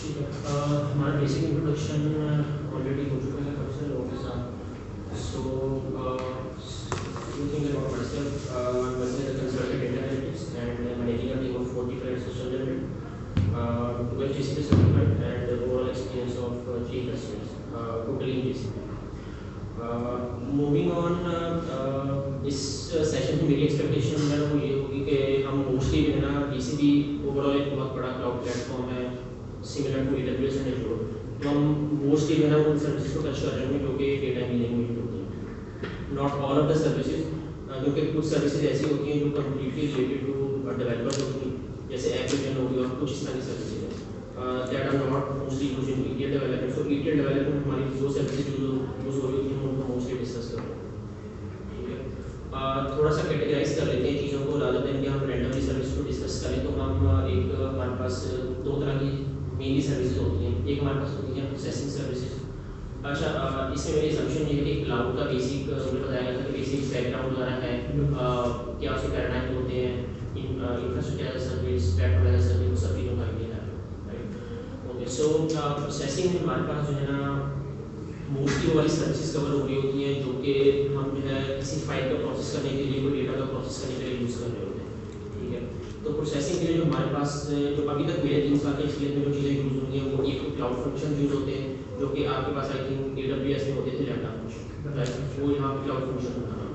ठीक है, हमारा बेसिक इंट्रोडक्शन ऑलरेडी हो चुका है काफ़ी सारे लोगों के साथ. सो few things about myself. I'm working as a consultant data analytics and managing a team of 40 clients to generate 12 GCP certified and overall experience of 3+ years, totally in GCP. Moving on, इस session की मेरी expectation है वो ये होगी कि हम mostly जो है ना GCP ओवरऑल एक बहुत बड़ा क्लाउड प्लेटफॉर्म है similar to AWS and Azure, तो हम मोस्टली जो है ना उन सर्विसेज को टच कर रहे होंगे जो कि डेटा मिलिंग में होती हैं. Not all of the services, क्योंकि कुछ सर्विसेज ऐसी होती हैं जो कम्प्लीटली रिलेटेड टू डेवलपर होती हैं, जैसे एप्लीकेशन हो गई और कुछ इस तरह की सर्विसेज हैं that are not mostly use in ETL development. So ETL development हमारी जो सर्विसेज यूज हो रही होती हैं उनको मोस्टली डिस्कस कर रहे हैं. ठीक है, थोड़ा सा कैटेगराइज कर लेते हैं चीज़ों को, रादर देन कि हम रैंडमली सर्विस को डिस्कस करें. तो हम एक हमारे पास दो तरह की मेनली सर्विसेज होती हैं. एक हमारे पास होती है प्रोसेसिंग सर्विसेज. अच्छा, इसमें मेरी असम्पशन ये है कि क्लाउड का बेसिक मुझे बताया गया था कि बेसिक बैकग्राउंड वगैरह है, क्या उसके पैराडाइम होते हैं, infrastructure as a service, platform as a service, वो सब चीज़ों का आइडिया है. Right, okay. सो प्रोसेसिंग में हमारे पास जो है ना मोस्टली वो वाली सर्विसेज कवर हो रही होती हैं जो कि हम जो है किसी फाइल को प्रोसेस करने के लिए, कोई डेटा का प्रोसेस करने के लिए यूज़ कर रहे होते हैं. ठीक है, तो प्रोसेसिंग के लिए जो हमारे पास जो अभी तक मेरे 3 साल के एक्सपीरियंस में जो चीज़ें यूज़ होंगी हैं वो एक क्लाउड फंक्शन यूज़ होते हैं जो कि आपके पास आई थिंक AWS में होते थे लैम्डा फंक्शन, राइट. वो यहाँ पे क्लाउड फंक्शन होता है.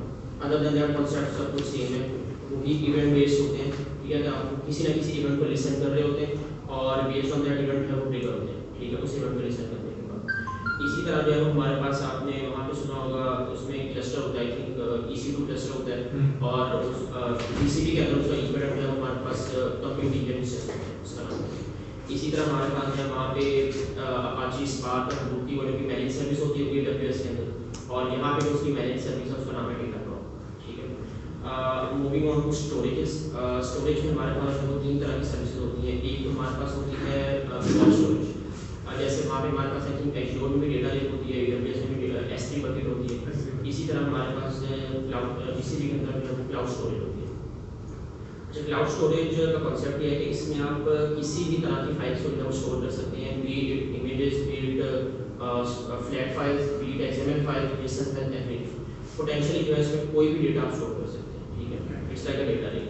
अदर देन दैट कॉन्सेप्ट सब कुछ सेम है, वो भी इवेंट बेस्ड होते हैं. ठीक है, तो आप किसी ना किसी इवेंट को लिसन कर रहे होते हैं और बेस्ड ऑन दैट इवेंट है वो ट्रिगर होते हैं. ठीक है, उस इवेंट को लिसन करने के बाद इसी तरह जो है हमारे पास आपने वहाँ पे सुना होगा उसमें एक क्लस्टर होता है, आई थिंक EC2 क्लस्टर होता है और उस GCP के अंदर उसका इक्विवेलेंट है हमारे पास कंप्यूट इंटेलिजेंस उसका नाम है. इसी तरह हमारे पास है वहाँ पे अपाची स्पार्क और Hadoop की की मैनेज सर्विस होती है AWS के अंदर, और यहाँ पे उसकी मैनेज सर्विस है उसका नाम है डेटाफ्लो. ठीक है, moving on to storages. Storage में हमारे पास जो 3 तरह की सर्विसेज होती हैं. एक तो हमारे पास होती है क्लाउड स्टोरेज, जैसे वहाँ पे हमारे पास आई थिंक Azure में भी डेटा लेक होती है, AWS में भी S3 बकेट होती है. इसी तरह हमारे पास क्लाउड GCP के अंदर क्लाउड स्टोरेज होती है. अच्छा, क्लाउड स्टोरेज का कॉन्सेप्ट ये है कि इसमें आप किसी भी तरह की फाइल्स को स्टोर कर सकते हैं, B it images, B it flat files, B it XML file, JSON file, everything. Potentially जो है इसमें कोई भी डेटा आप स्टोर कर सकते हैं. ठीक है, it's like a data lake.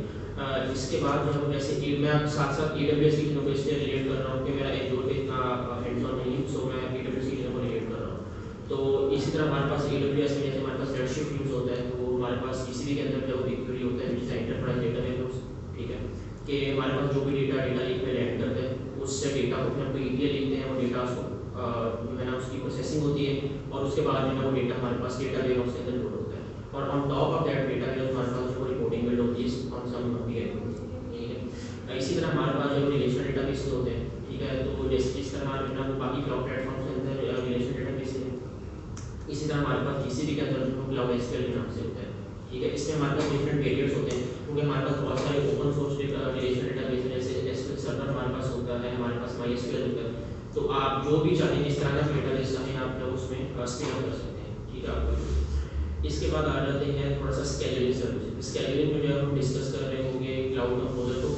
इसके बाद जो हम जैसे मैं साथ साथ AWS की चीज़ों को इसलिए रिलेट कर रहा हूँ कि मेरा Azure पे इतना हैंड्स ऑन नहीं, सो मैं AWS की चीज़ों को रिलेट कर रहा हूँ. तो इसी तरह हमारे पास AWS में जैसे हमारे पास रेडशिफ्ट यूज़ होता है, तो हमारे पास GCP के अंदर जो BigQuery होता है जिसका एंटरप्राइज डेटा वेयरहाउस. ठीक है, कि हमारे पास जो भी डेटा लेक में लैंड करते हैं उससे डेटा को फिर हम ETL लिखते हैं और डेटा उसको जो है ना उसकी प्रोसेसिंग होती है और उसके बाद जो है वो डेटा हमारे पास डेटा वेयरहाउस के अंदर लोड होता है. और on top of that data warehouse हमारे पास जो रिपोर्टिंग बिल्ड होती है ऑन सम BI. ठीक है, इसी तरह हमारे पास जो रिलेशनल डेटाबेस होते हैं. ठीक है, तो जैसे जिस तरह हमारे बाकी क्लाउड प्लेटफॉर्म के अंदर रिलेशनल डेटाबेस है, इसी तरह हमारे पास GCP के अंदर जो क्लाउड SQL के नाम से होता है. ठीक है, इसमें हमारे पास डिफरेंट वेरिएंट्स होते हैं क्योंकि हमारे पास बहुत सारे ओपन सोर्स रिलेशनल डेटाबेस है, जैसे SQL सर्वर हमारे पास होता है, हमारे पास MySQL होता है. तो आप जो भी चाहें जिस तरह का डेटाबेस चाहें आप लोग उसमें स्केल कर सकते हैं. ठीक है, आपको इसके बाद आ जाते हैं थोड़ा सा स्केलिंग सर्विस. स्केलिंग में जो हम डिस्कस कर रहे होंगे क्लाउड कंपोजर को,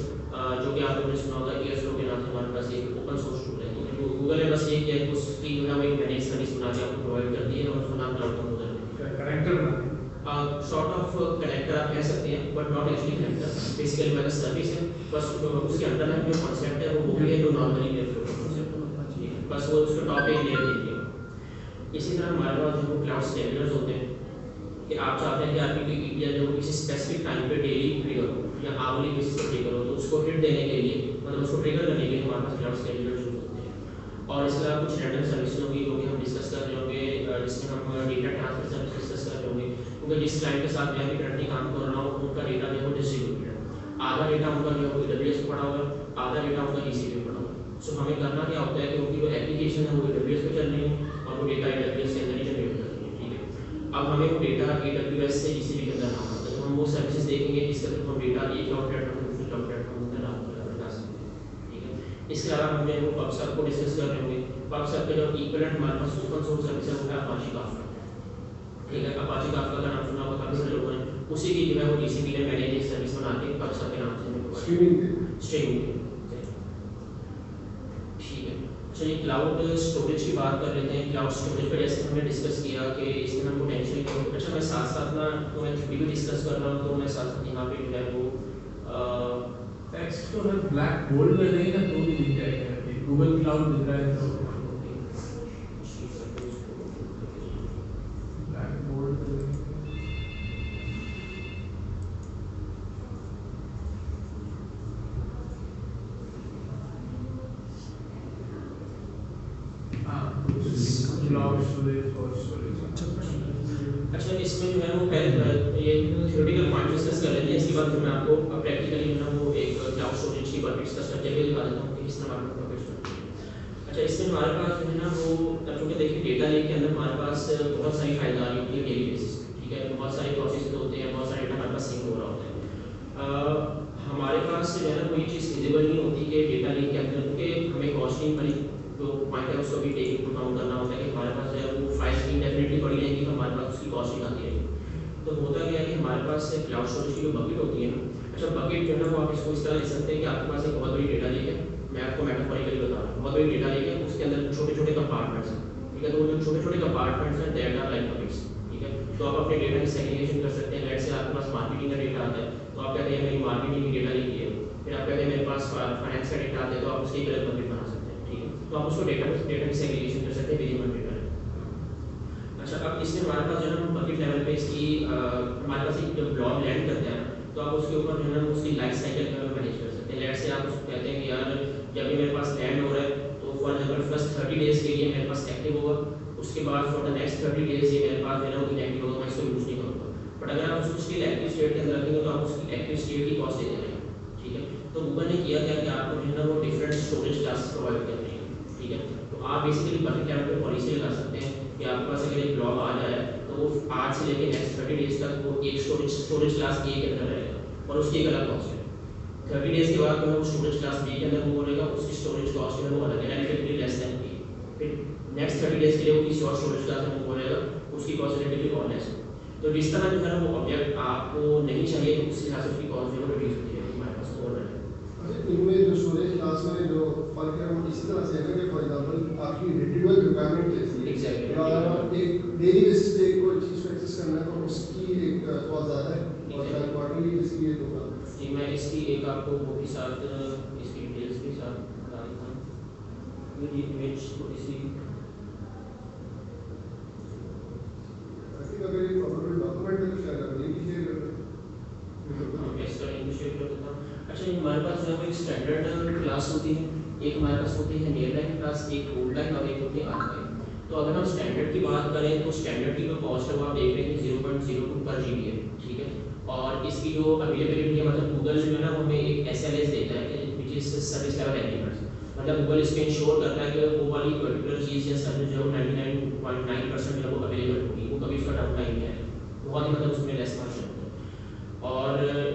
जो कि आप लोगों ने सुना होगा एयरफ्लो के नाम से हमारे पास एक ओपन सोर्स टूल है. तो गूगल ने बस ये किया है उसकी जो है वो एक मैनेज सर्विस बना के आपको प्रोवाइड करती है और उसका नाम क्लाउड कंपोजर है. कनेक्टर सॉर्ट ऑफ कनेक्टर आप कह सकते हैं but not actually connector, basically मतलब सर्विस है. बस उसके अंदर में जो कॉन्सेप्ट है वो भी है जो नॉर्मली एयरफ्लो का कॉन्सेप्ट है. बस वो उसका टॉप एक लेयर देती है. इसी तरह हमारे पास जो क्लाउड स्केलर्स होते हैं कि आप चाहते हैं कि आपकी कोई ETL जो किसी स्पेसिफिक टाइम पे डेली ट्रिगर हो या आवली बेसिस पर ट्रिगर हो, तो उसको हिट देने के लिए मतलब उसको ट्रिगर करने के लिए हमारे पास क्लाउड स्केलर्स यूज होते हैं. और इसके अलावा कुछ रैंडम सर्विसेज होंगी जो कि हम डिस्कस कर रहे होंगे, जिसमें हम डेटा ट्रांसफर सर्विस डिस्कस कर रहे होंगे. क्योंकि जिस क्लाइंट के साथ मैं भी करंटली काम कर रहा हूँ उनका डेटा जो है डिस्ट्रीब्यूटेड है. आधा डेटा उनका जो है AWS पे पड़ा हुआ है, आधा डेटा उनका GCP पे पड़ा हुआ है. सो हमें करना क्या होता है कि उनकी जो एप्लीकेशन है वो AWS पे चल रही है और वो डेटा AWS के अंदर ही जनरेट कर रही है. ठीक है, अब हमें वो डेटा AWS से GCP के अंदर आना होता है. तो हम वो सर्विसेज देखेंगे जिसके अंदर हम डेटा एक क्लाउड प्लेटफॉर्म से दूसरे क्लाउड प्लेटफॉर्म में ला सकते हैं. ठीक है, इसके अलावा हम जो है वो PubSub को डिस्कस कर रहे होंगे. PubSub का जो इक्विवेलेंट हमारे पास ओपन सोर्स सर्विस है वो है Apache Kafka. ठीक है, Apache Kafka का नाम सुना होगा काफी सारे लोगों ने. उसी की जो है वो GCP ने मैनेज एक सर्विस बना के PubSub के नाम से स्ट्रीमिंग. ठीक है, चलिए क्लाउड स्टोरेज की बात कर लेते हैं। क्लाउड स्टोरेज पर जैसे हमने डिस्कस किया कि इसमें हम पोटेंशियल क्या होगा। अच्छा मैं साथ साथ ना तो मैं थ्योरी भी डिस्कस कर रहा हूँ, तो मैं साथ साथ यहाँ पे जो है वो टेक्स्ट तो मैं ब्लैक बोल्ड में नहीं ना तो भी दिख जाएगा, गूगल क्लाउड दिख रहा है तो ब्लैक बोल्ड क्लाउड स्टोरेज और स्टोरेज। अच्छा इसमें जो है वो पहले ये थ्योरेटिकल पॉइंट डिस्कस कर लेते हैं, इसके बाद मैं आपको प्रैक्टिकली जो है वो एक क्लाउड स्टोरेज की बात डिस्कस करके भी दिखा देता हूँ कि किस तरह हमारे प्रोग्रेस करते हैं। अच्छा इसमें हमारे पास जो है ना वो क्योंकि देखिए डेटा लेक के अंदर हमारे पास बहुत सारी फाइलदारी होती है डेली बेसिस पे, ठीक है, बहुत सारे प्रोसेस होते हैं, बहुत सारे डेटा हमारे पास सिंक हो रहा होता है। हमारे पास जो है ना कोई चीज़ विजिबल नहीं होती कि डेटा लेक के अंदर, क्योंकि हमें कॉस्टिंग वाली जो पॉइंट है उसको भी टेक इनटू अकाउंट करना होता है कि हमारे पास जो है वो फाइल्स इंडेफिनिटली पड़ी रहेगी तो हमारे पास उसकी कॉस्टिंग आती रहेगी। तो होता क्या है कि हमारे पास क्लाउड स्टोरेज की जो बकेट होती है ना, अच्छा बकेट जो है ना वो आप इसको इस तरह ले सकते हैं कि आपके पास एक बहुत बड़ी डेटा लेक है, मैं आपको मेटाफोरिकली बता रहा हूँ, बहुत बड़ी डेटा लेक है, उसके अंदर छोटे छोटे कंपार्टमेंट्स हैं, ठीक है, तो वो जो छोटे छोटे कंपार्टमेंट्स हैं दैट आर लाइक बकेट्स, ठीक है। तो आप अपने डेटा की सेग्रीगेशन कर सकते हैं। लेट्स से आपके पास मार्केटिंग का डेटा आता है तो आप कहते हैं मेरी मार्केटिंग की डेटा लेके है, फिर आप कहते हैं मेरे पास फाइनेंस का डेटा आता है तो आप उसकी एक अलग बकेट बना सकते हैं, ठीक है। तो आप उसको डेटा की सेग्रीगेशन कर सकते हैं विद इन डेटा। अच्छा अब इसमें हमारे पास जो है ना बकेट लेवल पे इसकी हमारे पास एक जब ब्लॉग लैंड करते हैं तो आप उसके ऊपर जो है ना उसकी लाइफ साइकिल में मैनेज कर सकते हैं। लेट्स से आप उसको कहते हैं कि यार जब भी मेरे पास लैंड हो रहा है तो फॉर एग्जाम्पल फर्स्ट 30 डेज के लिए मेरे पास एक्टिव होगा, उसके बाद फॉर द नेक्स्ट 30 डेज ये मेरे पास जो है ना वो इनएक्टिव होगा, मैं इसको यूज़ नहीं करूँगा। बट अगर आप उसको स्टिल एक्टिव स्टेट के अंदर रखेंगे तो आप उसकी एक्टिव स्टेट की कॉस्ट दे देंगे, ठीक है। तो गूगल ने किया क्या कि आपको जो है ना वो डिफरेंट स्टोरेज क्लासेस प्रोवाइड कर रही है, ठीक है। तो आप बेसिकली बकेट लेवल पे पॉलिसी लगा सकते हैं कि आपके पास अगर एक ब्लॉग आ जाए तो वो आज से लेकर नेक्स्ट 30 डेज तक वो एक स्टोरेज क्लास ए के अंदर रहेगा और उसकी एक अलग कॉस्ट है। 30 डेज के बाद वो स्टोरेज क्लास बी के अंदर मूव होगा, उसकी स्टोरेज कॉस्ट है वो अलग है, रिलेटिवली लेस देन बी। फिर नेक्स्ट 30 डेज के लिए वो किसी और स्टोरेज क्लास में मूव होगा, उसकी कॉस्ट रिलेटिवली और लेस है। तो जिस तरह जो है ना वो ऑब्जेक्ट आपको नहीं चाहिए तो उस हिसाब से उसकी कॉस्ट जो है रिड्यूस होती है हमारे पास ओवरऑल। अच्छा इनमें जो स्टोरेज क्लास में जो फर्क है वो इसी तरह से है कि फॉर एग्जांपल आपकी रिट्रीवल रिक्वायरमेंट जैसी है, एग्जैक्टली अगर एक डेली बेसिस पे कोई चीज़ को एक्सेस करना है तो उसकी एक कॉस्ट ज़्यादा है और क्वार्टरली जिसकी ये तो जी मैं इसकी एक आपको वो भी साथ इसकी डिटेल्स भी साथ बता देता हूँ। ये इमेज थोड़ी सी अगर ये प्रॉपर डॉक्यूमेंट है तो शेयर कर देंगे शेयर कर देता हूँ। अच्छा हमारे पास जो है एक स्टैंडर्ड क्लास होती है, एक हमारे पास होती है नियर लाइन क्लास, एक ओल्ड लाइन और एक होती है आर्क लाइन। तो अगर हम स्टैंडर्ड की बात करें तो स्टैंडर्ड की जो कॉस्ट है वो आप देख रहे हैं 0.02 पर GB है, ठीक है। और इसकी जो अवेलेबिलिटी है मतलब गूगल जो है ना हमें एक SLS देता है which is service level agreements, मतलब गूगल इसको इंश्योर करता है कि वो वाली पर्टिकुलर चीज़ या सर्विस जो 99.9% जो है वो अवेलेबल होगी, वो कभी उसका डाउन टाइम नहीं आएगा, बहुत ही मतलब उसमें लेस मार्जिन होता है। और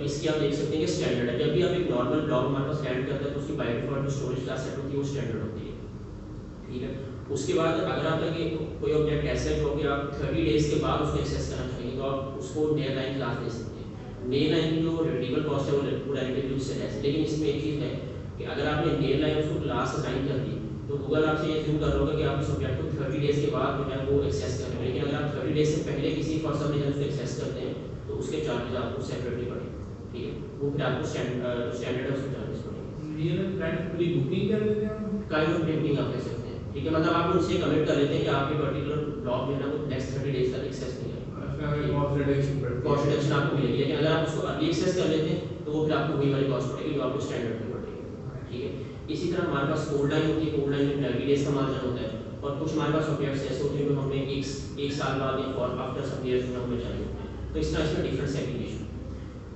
इसकी आप देख सकते हैं कि स्टैंडर्ड है, जब भी आप एक नॉर्मल ब्लॉग हमारे पास लैंड करते हैं तो उसकी बाय डिफॉल्ट जो स्टोरेज क्लास सेट होती है वो स्टैंडर्ड होती है, ठीक है। उसके बाद अगर आप कोई ऑब्जेक्ट ऐसा है जो कि आप 30 डेज के बाद उसको एक्सेस करना चाहिए तो आप उसको नियर लाइन क्लास दे सकते हैं। नियर लाइन की जो रिट्रीवल कॉस्ट है वो रिलेटिवली उससे लेस है, लेकिन इसमें एक चीज़ है कि अगर आपने नियर लाइन उसको क्लास असाइन कर दी तो गूगल आपसे ये जूम कर रहा होगा कि आप उस ऑब्जेक्ट को 30 डेज के बाद जो है वो एक्सेस कर रहे हैं, लेकिन अगर आप 30 डेज से पहले किसी फॉर सम रीजन उसको एक्सेस करते हैं तो उसके चार्जेस आपको सेपरेटली पड़ेंगे, ठीक है। वो फिर आपको स्टैंडर्ड उसके चार्जेस पड़ेंगे। ये काइंड पूरी बुकिंग कर लेते हैं, काइंड ऑफ बुकिंग आप कह सकते हैं, ठीक है। मतलब आप उनसे कमिट कर लेते हैं कि आपके पर्टिकुलर ब्लॉग में ना वो नेक्स्ट 30 डेज तक एक्सेस नहीं करेगा, कॉस्ट रिडक्शन आपको मिलेगी। लेकिन अगर आप उसको अर्ली एक्सेस कर लेते हैं तो वो फिर आपको वही वाली कॉस्ट पड़ेगी जो आपको स्टैंडर्ड में पड़ेगी, ठीक है। इसी तरह हमारे पास कोल्ड लाइन होती है, कोल्ड लाइन में 30 डेज का मार्जिन होता है और कुछ हमारे पास ऑब्जेक्ट्स ऐसे होते हैं जो हमें एक साल बाद या फॉर आफ्टर सम ईयर्स में हमें चाहिए होते हैं, तो इस तरह इसमें डिफरेंट सेग्रीगेशन।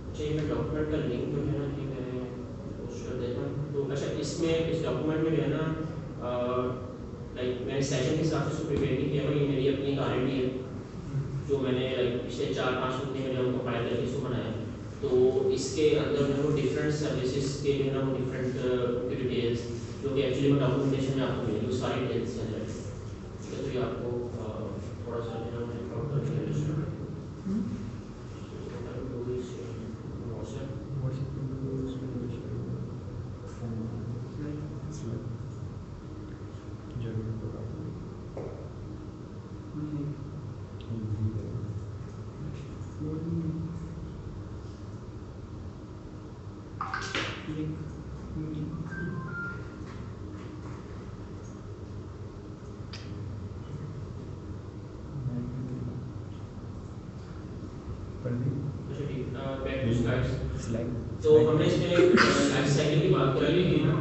अच्छा ये मैं डॉक्यूमेंट का लिंक जो है ना कि मैं पोस्ट कर देता हूँ। तो अच्छा इसमें इस डॉक्यूमेंट में जो है ना लाइक मैंने सेशन के हिसाब से इसको प्रिपेयर नहीं किया, ये मेरी अपनी एक R&D है जो मैंने लाइक पिछले 4-5 महीने में जब कंपाइल करके इसको बनाया। तो इसके अंदर जो है वो डिफरेंट सर्विसेज के जो है ना वो डिफरेंट डिटेल्स जो कि एक्चुअली में डॉक्यूमेंटेशन में आपको मिलेगी वो सारी डिटेल्स के अंदर, ठीक है। तो ये आपको थोड़ा सा जो है अच्छा ठीक, बैक टू स्लाइड्स। स्लाइड तो हमने इसमें लाइफ साइकिल की बात करी थी ना,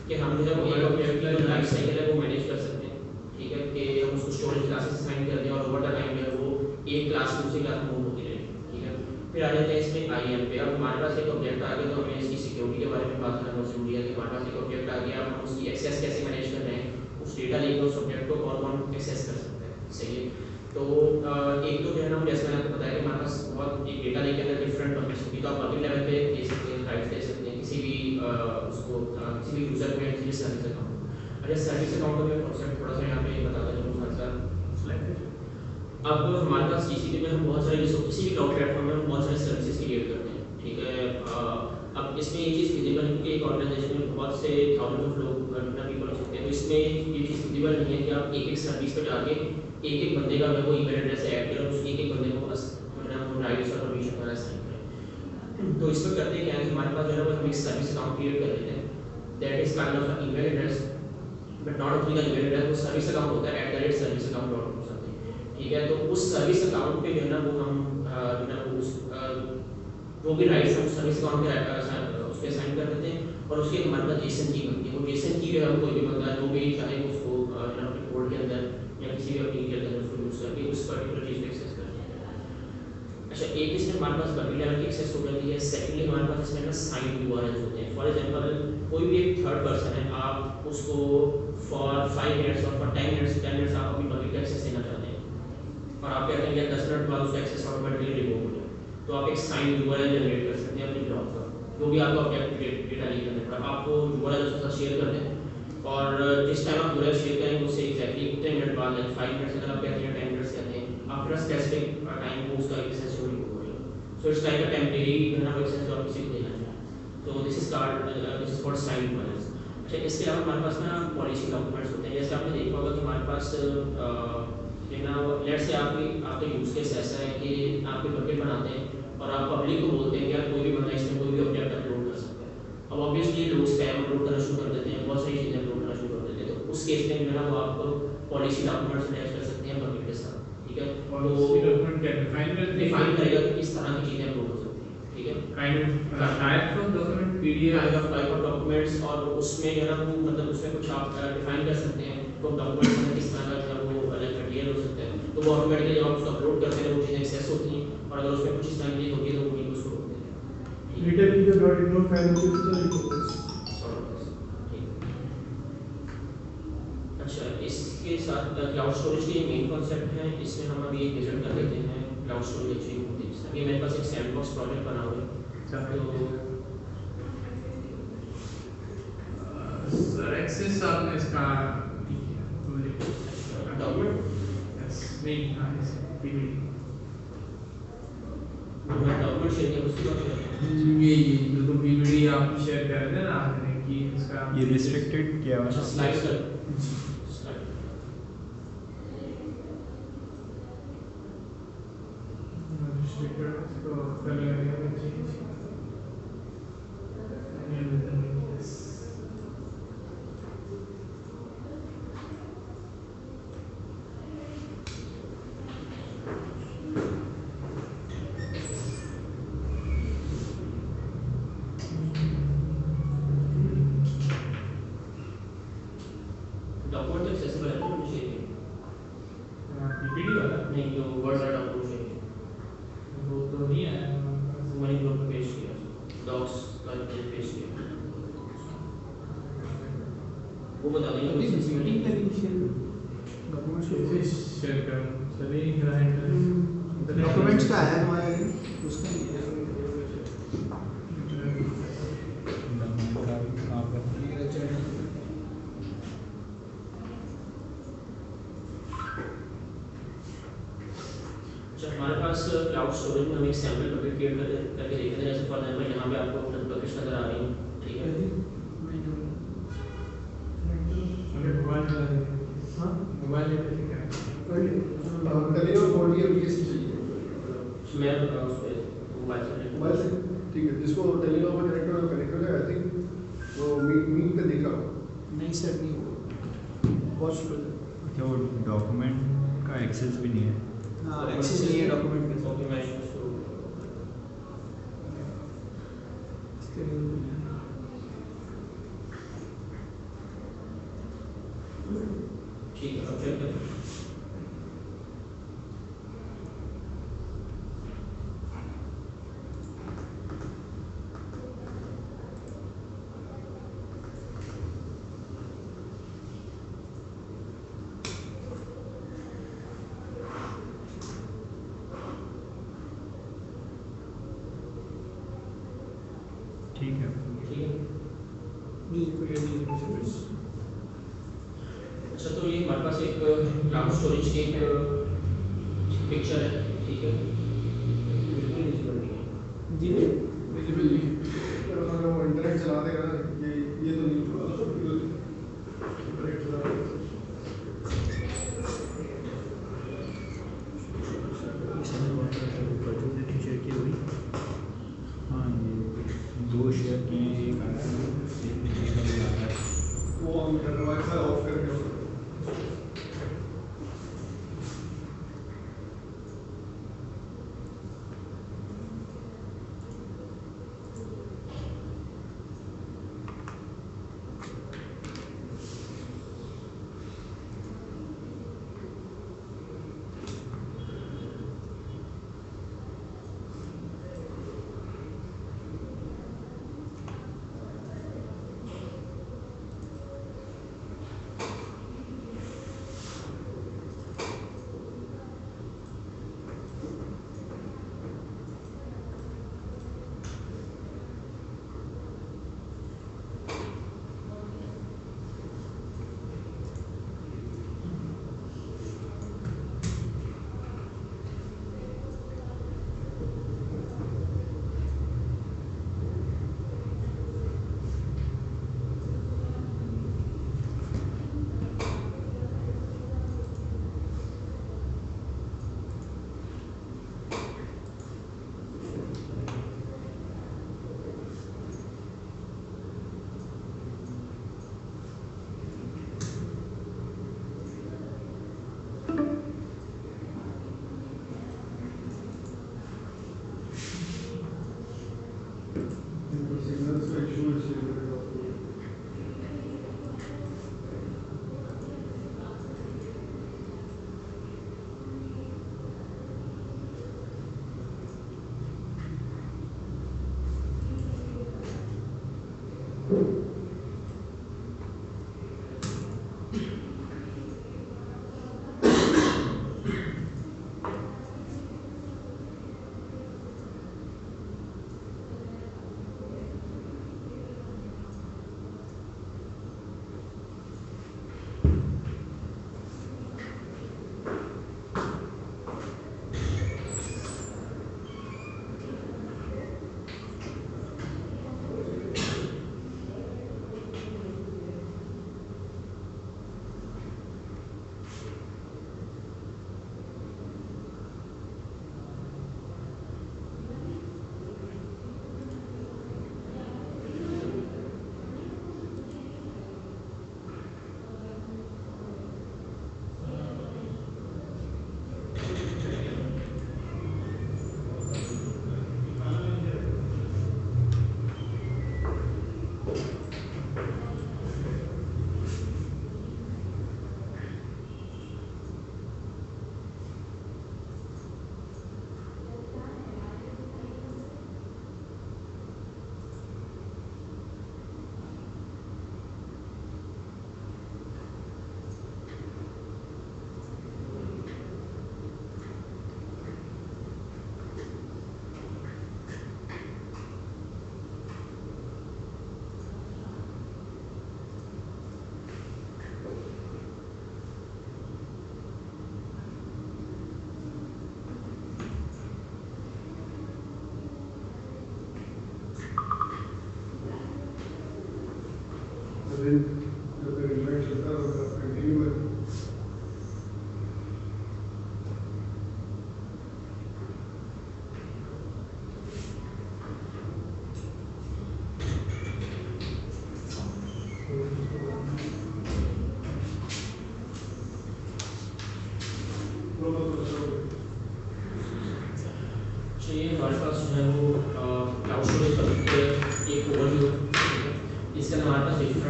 कि हम जब एक ऑब्जेक्ट की जो लाइफ साइकिल है वो मैनेज कर सकते हैं, ठीक है, कि हम उसको स्टोरेज क्लासेस असाइन कर दें और ओवर द टाइम जो है वो एक क्लास से दूसरी क्लास में मूव होती रहेगी, ठीक है। फिर आ जाते हैं इसमें IAM पे। अब हमारे पास एक ऑब्जेक्ट आ गया तो हमें इसकी सिक्योरिटी के बारे में बात करना बहुत जरूरी है कि हमारे पास एक ऑब्जेक्ट आ गया, हम उसकी एक्सेस कैसे मैनेज कर रहे हैं, उस डेटा लेकर उस ऑब्जेक्ट को कौन एक्सेस कर सकते हैं, सही है। तो एक तो जो है ना, जैसे मैंने आपको बताया कि हमारे पास बहुत एक डेटा लेके अंदर डिफरेंट टॉपिक्स होती है, तो आप पब्लिक लेवल पे दे सकते हैं, राइट्स दे सकते हैं किसी भी उसको किसी भी यूजर को या किसी भी सर्विस अकाउंट। अच्छा, सर्विस अकाउंट में कॉन्सेप्ट थोड़ा सा यहाँ पे बताता चलूँ साथ साथ स्लाइड। अब हमारे पास GCP में हम बहुत सारे किसी भी क्लाउड प्लेटफॉर्म में हम बहुत सारे सर्विसेज क्रिएट करते हैं, ठीक है। अब इसमें ये चीज़ विजिबल है कि एक ऑर्गेनाइजेशन में बहुत से थाउजेंड ऑफ लोग पीपल हो सकते हैं, तो इसमें ये चीज़ विजिबल नहीं है कि आप एक एक सर्विस पर जाके एक एक बंदे का वो ईमेल एड्रेस ऐड करें और उस एक एक बंदे को बस राइट्स और परमिशन वगैरह साइन करें। तो इस पर करते क्या है कि हमारे पास जो है वो हम एक सर्विस अकाउंट क्रिएट कर लेते हैं, that is kind of email address, but not only the email address, वो सर्विस अकाउंट होता है @serviceaccount.com समथिंग, ठीक है। तो उस सर्विस अकाउंट पे जो है ना वो हम जो है उस जो भी राइट्स हम सर्विस अकाउंट पे उस पर साइन कर देते हैं और उसके हमारे पास जेसन की बनती है। वो जेसन की जो है कोई भी बंदा जो भी चाहे उसको अपने कोड के अंदर या किसी भी अपनी के अंदर उसको यूज़ करके उस पर्टिकुलर चीज़ को एक्सेस कर सकते हैं। अच्छा, एक इसमें हमारे पास पब्लिक लेवल की एक्सेस हो जाती है। सेकेंडली हमारे पास इसमें ना साइड URLs होते हैं। फॉर एग्जांपल कोई भी एक थर्ड पर्सन है, आप उसको फॉर 5 मिनट्स और फॉर 10 मिनट्स आप अपनी पब्लिक एक्सेस देना चाहते हैं और आप कहते हैं कि 10 मिनट बाद उसका एक्सेस ऑटोमेटिकली रिमूव हो जाए, तो आप एक साइड URL जनरेट कर सकते हैं अपने ब्लॉग का, जो भी आपको अपने डेटा लेकर करना पड़ा आपको URL उसके साथ शेयर कर दें और जिस टाइम आप URL शेयर करेंगे उससे एग्जैक्टली उतने मिनट बाद, लाइक 5 मिनट्स अगर आप कहते हैं 10 मिनट्स कहते हैं, आफ्टर स्पेसिफिक टाइम को उसका एक्सेस हो जाएगा। So it's like a temporary access जो आप किसी को देना चाहें, तो this is called signed URLs। अच्छा, इसके अलावा हमारे पास ना पॉलिसी डॉक्यूमेंट्स होते हैं। जैसे आपने देखा होगा कि हमारे पास लेट्स से आपका यूज केस ऐसा है कि आप एक बकेट बनाते हैं और आप पब्लिक को बोलते हैं कि यार कोई भी बंदा इसमें कोई भी ऑब्जेक्ट अपलोड कर सकता है। अब ऑब्वियसली लोग स्पैम अपलोड करना शुरू कर देते हैं, बहुत सारी चीज़ें अपलोड करना शुरू कर देते हैं, तो उस केस में जो है वो आप पॉलिसी डॉक्यूमेंट्स अटैच कर सकते हैं बकेट के साथ, ठीक है। पॉलिसी डॉक्यूमेंट क्या डिफाइन करेगा कि किस तरह की चीज़ें अपलोड हो सकती हैं, ठीक है। Kind of type of document PDF type of documents और उसमें जो है ना वो मतलब उसमें कुछ आप डिफाइन कर सकते हैं तो डॉक्यूमेंट्स में किस तरह का वो अलग मटेरियल हो सकता है, तो वो ऑटोमेटिकली जब आप उसको अपलोड करते हैं वो चीज़ें एक्सेस होती हैं और अगर उसमें कुछ इस तरह की होती है तो वो उसको रोक देते हैं। Data फाइल होती है तो रिकॉर्ड्स। अच्छा, इसके साथ क्लाउड स्टोरेज के मेन कॉन्सेप्ट है, इसमें हम अभी एक विजिट कर लेते हैं क्लाउड स्टोरेज एक्चुअली होती है। अभी मेरे पास एक सैंडबॉक्स प्रोजेक्ट बना हुआ है, तो सर एक्सेस आपने इसका डॉक्यूमेंट नहीं PPT डॉक्यूमेंट शेयर किया उसके बाद ये बिल्कुल PPT आप शेयर कर रहे हैं ना आपने कि इसका ये रिस्ट्रिक्टेड क्या हुआ? स्लाइड्स कर restricted इसको कर लेंगे चेंज डॉक्यूमेंट एक्सेसिबल है तो मुझे PPT वाला नहीं जो वर्ड वाला डॉक्यूमेंट चाहिए वो तो नहीं आया वो मैंने ग्रुप पे पेश किया, डॉक्स का पेश किया, वो बता देंगे शेयर कर चलिए डॉक्यूमेंट्स का है हमारे उसका हमारे पास क्लाउड स्टोरेज में हम एक सैंपल बकेट क्रिएट करके देखते हैं। जैसे फॉर एग्जांपल यहाँ पे आपको बकेट्स नजर आ रही हैं, ठीक है। मोबाइल टेलीग्राम 40 MB चाहिए मैं उस पर मोबाइल से मोबाइल से, ठीक है, जिसको टेलीग्राम में कनेक्ट हो जाए, आई थिंक वो मीट पे दिख रहा हो। नहीं सर, नहीं हुआ, बहुत शुक्रिया। क्या वो डॉक्यूमेंट का एक्सेस भी नहीं है? हाँ, एक्सेस नहीं है डॉक्यूमेंट के ओके मैं शुरू ठीक है अब चेक करें। ठीक है। ठीक है नहीं, कोई नहीं है कुछ। अच्छा, तो ये हमारे पास एक क्लाउड स्टोरेज की एक पिक्चर है, ठीक है, बिल्कुल विजिबल नहीं है। जी विजिबल नहीं है। अगर वो इंटरनेट चला देगा ना, ये तो नहीं होगा, इंटरनेट चला देगा। शेयर की हुई। हाँ, ये 2 शेयर किए, एक आता है, एक आता है। वो हम वाईफाई ऑफ करके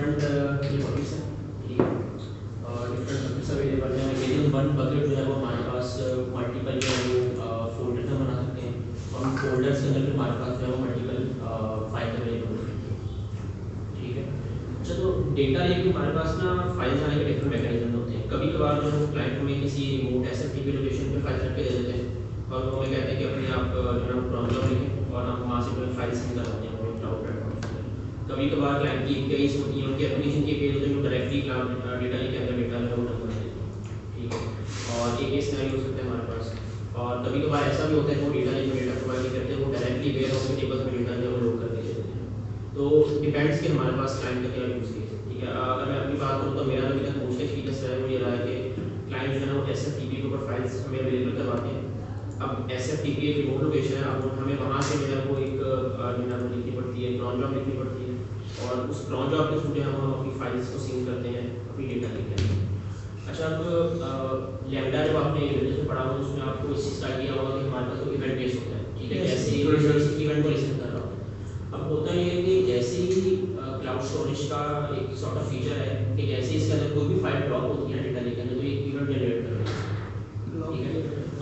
डिफरेंट बकेट्स हैं, ठीक है, डिफरेंट बकेट्स अवेलेबल हैं। विद इन वन बकेट जो है वो हमारे पास मल्टीपल जो है वो फोल्डर में बना सकते हैं, और उन फोल्डर्स के अंदर फिर हमारे पास जो है वो मल्टीपल फाइल अवेलेबल हो सकती है, ठीक है। अच्छा, तो डेटा लेके हमारे पास ना फाइल्स आने के डिफरेंट मैकेनिज्म होते हैं। कभी कभार जो क्लाइंट हमें किसी रिमोट SFTP लोकेशन पे फाइल करके दे देते हैं, और वो हमें कहते हैं कि अपने आप जो है प्रॉब्लम लिखें, और हम वहाँ से जो फाइल सेंड करवाते हैं अपने क्लाउड प्लेटफॉर्म पर। कभी कभार क्लाइंट की APIs होती हैं, उनकी एप्लीकेशन की APIs होती हैं जो डायरेक्टली क्लाउड डेटा के अंदर डेटा जो है वो डंप कर देती हैं, ठीक है। और एक सिनेरियो हो सकता है हमारे पास, और कभी कभार ऐसा भी होता है वो डेटा लेकर डेटा प्रोवाइड नहीं करते, वो डायरेक्टली वेयर हाउस के टेबल में डेटा जो है वो लोड करके दे देते हैं। तो डिपेंड्स कि हमारे पास क्लाइंट का क्या यूज़ केस है, ठीक है। अगर मैं अपनी बात करूँ तो मेरा जो मोस्ट एक्सपीरियंस है वो ये रहा है कि क्लाइंट जो है वो SFTP के ऊपर फाइल्स हमें अवेलेबल करवाते हैं। अब SFTP एक रिमोट लोकेशन है, अब हमें वहाँ से जो है वो एक जो है वो लिखनी पड़ती है, क्रॉन जॉब लिखनी पड़ती है, और उस क्रॉन जॉब के थ्रू जो है हम अपनी फाइल्स को सिंक करते हैं अपनी डेटा लेके। अच्छा, अब लैम्डा जब आपने इंग्लिश में पढ़ा होगा उसमें आपको इस चीज़ का आइडिया होगा कि हमारे पास तो इवेंट बेस होता है, ठीक है, जैसे इवेंट को लिसन कर रहा होता है। अब होता ये है कि जैसे ही क्लाउड स्टोरेज का एक सॉर्ट ऑफ फीचर है कि जैसे ही इसके अंदर कोई भी फाइल ड्रॉप होती है डेटा लेके अंदर, तो एक इवेंट जनरेट कर रहा है, ठीक है।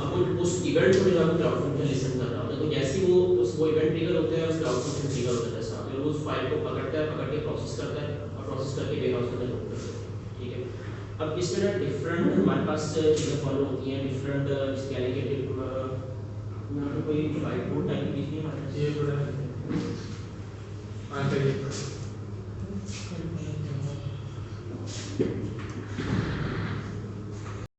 अब उस इवेंट को जो है वो क्लाउड फंक्शन लिसन कर रहा होता है, तो जैसे ही वो इवेंट ट्रिगर होता है, उस क्लाउड फंक्शन ट्रिगर होता है, जैसा फिर वो उस फाइल को पकड़ता है, पकड़ के प्रोसेस करता है, और प्रोसेस करके वेयरहाउस के अंदर लोड करता है, ठीक है। अब इस तरह डिफरेंट हमारे पास चीज़ें फॉलो होती हैं, डिफरेंट जिसके एलिगेटिव यहाँ पे कोई फाइल कोड टाइप की नहीं हमारे पास। ये बड़ा हाँ चाहिए।